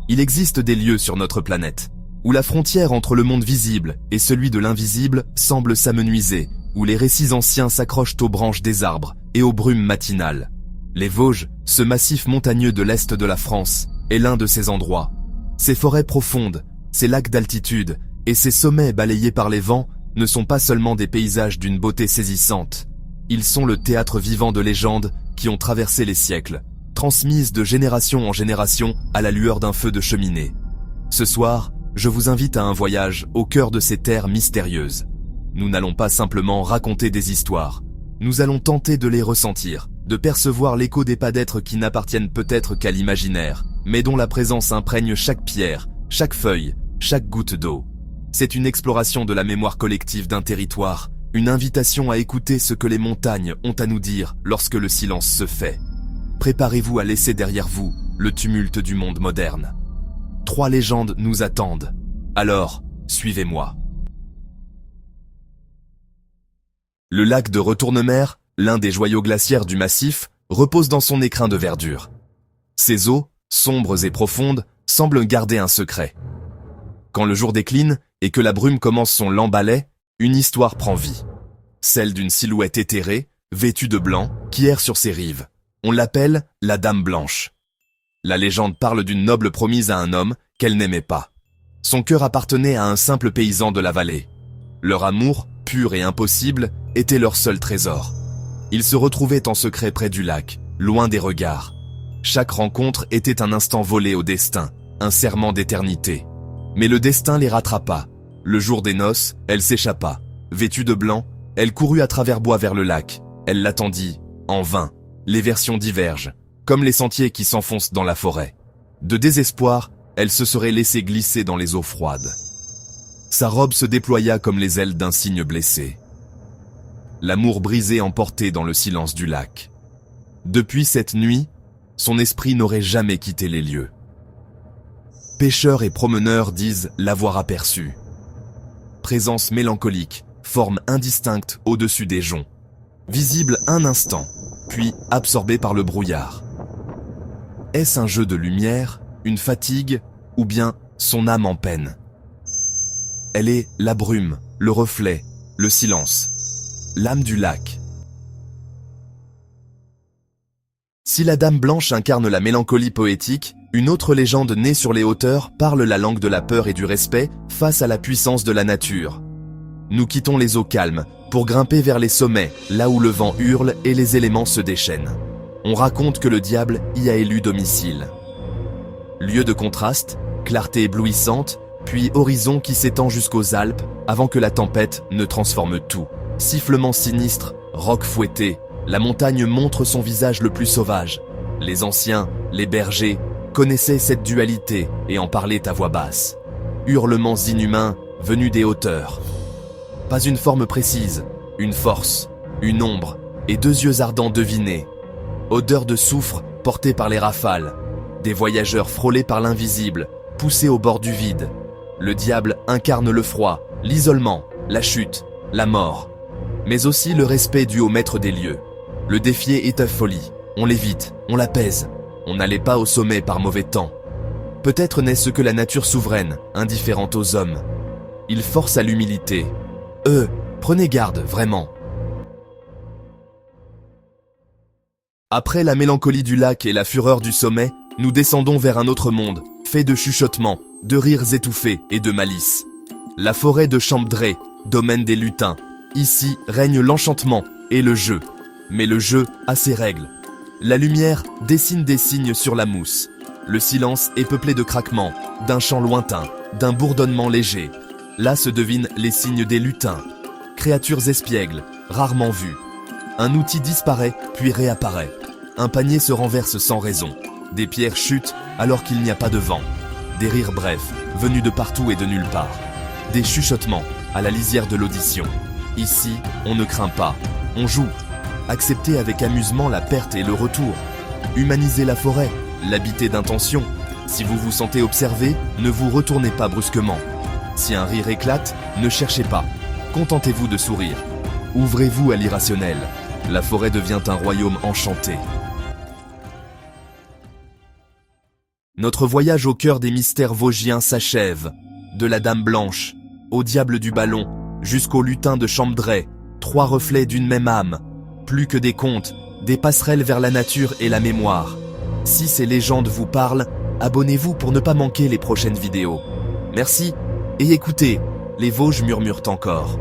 Il existe des lieux sur notre planète où la frontière entre le monde visible et celui de l'invisible semble s'amenuiser, où les récits anciens s'accrochent aux branches des arbres et aux brumes matinales. Les Vosges, ce massif montagneux de l'est de la France, est l'un de ces endroits. Ces forêts profondes, ces lacs d'altitude et ces sommets balayés par les vents ne sont pas seulement des paysages d'une beauté saisissante. Ils sont le théâtre vivant de légendes qui ont traversé les siècles, transmises de génération en génération à la lueur d'un feu de cheminée. Ce soir, je vous invite à un voyage au cœur de ces terres mystérieuses. Nous n'allons pas simplement raconter des histoires. Nous allons tenter de les ressentir, de percevoir l'écho des pas d'êtres qui n'appartiennent peut-être qu'à l'imaginaire, mais dont la présence imprègne chaque pierre, chaque feuille, chaque goutte d'eau. C'est une exploration de la mémoire collective d'un territoire, une invitation à écouter ce que les montagnes ont à nous dire lorsque le silence se fait. Préparez-vous à laisser derrière vous le tumulte du monde moderne. 3 légendes nous attendent. Alors, suivez-moi. Le lac de Retournemer, l'un des joyaux glaciaires du massif, repose dans son écrin de verdure. Ses eaux, sombres et profondes, semblent garder un secret. Quand le jour décline et que la brume commence son lent balai, une histoire prend vie. Celle d'une silhouette éthérée, vêtue de blanc, qui erre sur ses rives. On l'appelle la Dame Blanche. La légende parle d'une noble promise à un homme qu'elle n'aimait pas. Son cœur appartenait à un simple paysan de la vallée. Leur amour, pur et impossible, était leur seul trésor. Ils se retrouvaient en secret près du lac, loin des regards. Chaque rencontre était un instant volé au destin, un serment d'éternité. Mais le destin les rattrapa. Le jour des noces, elle s'échappa. Vêtue de blanc, elle courut à travers bois vers le lac. Elle l'attendit, en vain. Les versions divergent, comme les sentiers qui s'enfoncent dans la forêt. De désespoir, elle se serait laissée glisser dans les eaux froides. Sa robe se déploya comme les ailes d'un cygne blessé. L'amour brisé emporté dans le silence du lac. Depuis cette nuit, son esprit n'aurait jamais quitté les lieux. Pêcheurs et promeneurs disent l'avoir aperçu. Présence mélancolique, forme indistincte au-dessus des joncs. Visible un instant, puis absorbée par le brouillard. Est-ce un jeu de lumière, une fatigue, ou bien son âme en peine? Elle est la brume, le reflet, le silence, l'âme du lac. Si la Dame Blanche incarne la mélancolie poétique, une autre légende née sur les hauteurs parle la langue de la peur et du respect face à la puissance de la nature. Nous quittons les eaux calmes pour grimper vers les sommets, là où le vent hurle et les éléments se déchaînent. On raconte que le diable y a élu domicile. Lieu de contraste, clarté éblouissante, puis horizon qui s'étend jusqu'aux Alpes avant que la tempête ne transforme tout. Sifflement sinistre, rocs fouettés, la montagne montre son visage le plus sauvage. Les anciens, les bergers, connaissaient cette dualité et en parlaient à voix basse. Hurlements inhumains venus des hauteurs. Pas une forme précise, une force, une ombre et 2 yeux ardents devinés. Odeur de soufre portée par les rafales. Des voyageurs frôlés par l'invisible, poussés au bord du vide. Le diable incarne le froid, l'isolement, la chute, la mort. Mais aussi le respect dû au maître des lieux. Le défier est à folie. On l'évite, on l'apaise. On n'allait pas au sommet par mauvais temps. Peut-être n'est-ce que la nature souveraine, indifférente aux hommes. Il force à l'humilité. Prenez garde, vraiment. Après la mélancolie du lac et la fureur du sommet, nous descendons vers un autre monde, fait de chuchotements, de rires étouffés et de malice. La forêt de Champdré, domaine des lutins. Ici règne l'enchantement et le jeu. Mais le jeu a ses règles. La lumière dessine des signes sur la mousse. Le silence est peuplé de craquements, d'un chant lointain, d'un bourdonnement léger. Là se devinent les signes des lutins. Créatures espiègles, rarement vues. Un outil disparaît, puis réapparaît. Un panier se renverse sans raison. Des pierres chutent alors qu'il n'y a pas de vent. Des rires brefs, venus de partout et de nulle part. Des chuchotements, à la lisière de l'audition. Ici, on ne craint pas, on joue. Acceptez avec amusement la perte et le retour. Humanisez la forêt, l'habiter d'intention. Si vous vous sentez observé, ne vous retournez pas brusquement. Si un rire éclate, ne cherchez pas. Contentez-vous de sourire. Ouvrez-vous à l'irrationnel. La forêt devient un royaume enchanté. Notre voyage au cœur des mystères vosgiens s'achève. De la Dame Blanche, au diable du ballon, jusqu'au lutin de Chambdray, 3 reflets d'une même âme. Plus que des contes, des passerelles vers la nature et la mémoire. Si ces légendes vous parlent, abonnez-vous pour ne pas manquer les prochaines vidéos. Merci, et écoutez, les Vosges murmurent encore.